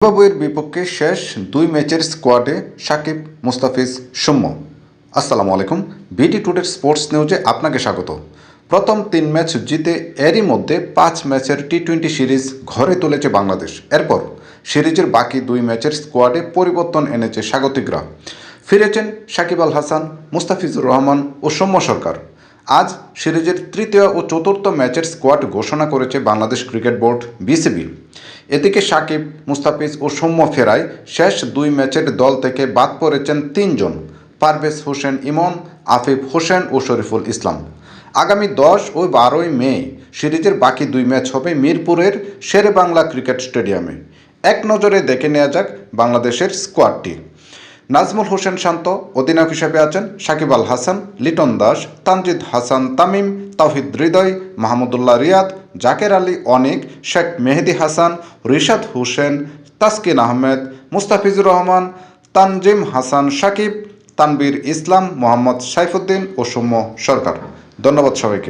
জিম্বাবুয়ের বিপক্ষে শেষ দুই ম্যাচের স্কোয়াডে সাকিব, মুস্তাফিজ, সৌম্য। আসসালামু আলাইকুম, বিটি টুডে স্পোর্টস নিউজে আপনাকে স্বাগত। প্রথম 3 ম্যাচ জিতে এরই মধ্যে 5 ম্যাচের টি-20 সিরিজ ঘরে তুলেছে বাংলাদেশ। এরপর সিরিজের বাকি 2 ম্যাচের স্কোয়াডে পরিবর্তন এনেছে স্বাগতিকরা। ফিরেছেন সাকিব আল হাসান, মুস্তাফিজুর রহমান ও সৌম্য সরকার। আজ সিরিজের তৃতীয় ও চতুর্থ ম্যাচের স্কোয়াড ঘোষণা করেছে বাংলাদেশ ক্রিকেট বোর্ড বিসিবি। এদিকে সাকিব, মুস্তাফিজ ও সৌম্য ফেরায় শেষ 2 ম্যাচের দল থেকে বাদ পড়েছেন 3 জন: পারভেজ হোসেন ইমন, আফিফ হোসেন ও শরীফুল ইসলাম। আগামী 10 ও 12 মে সিরিজের বাকি 2 ম্যাচ হবে মিরপুরের শেরেবাংলা ক্রিকেট স্টেডিয়ামে। এক নজরে দেখে নেওয়া যাক বাংলাদেশের স্কোয়াডটি। নাজমুল হোসেন শান্ত অধিনায়ক হিসেবে আছেন। সাকিব আল হাসান, লিটন দাস, তানজিদ হাসান তামিম, তাওহিদ হৃদয়, মাহমুদুল্লাহ রিয়াদ, জাকের আলী অনিক, শেখ মেহেদী হাসান, রিশাদ হোসেন, তাসকিন আহমেদ, মুস্তাফিজুর রহমান, তানজিম হাসান সাকিব, তানবীর ইসলাম, মোহাম্মদ সাইফুদ্দিন ও সৌম্য সরকার। ধন্যবাদ সবাইকে।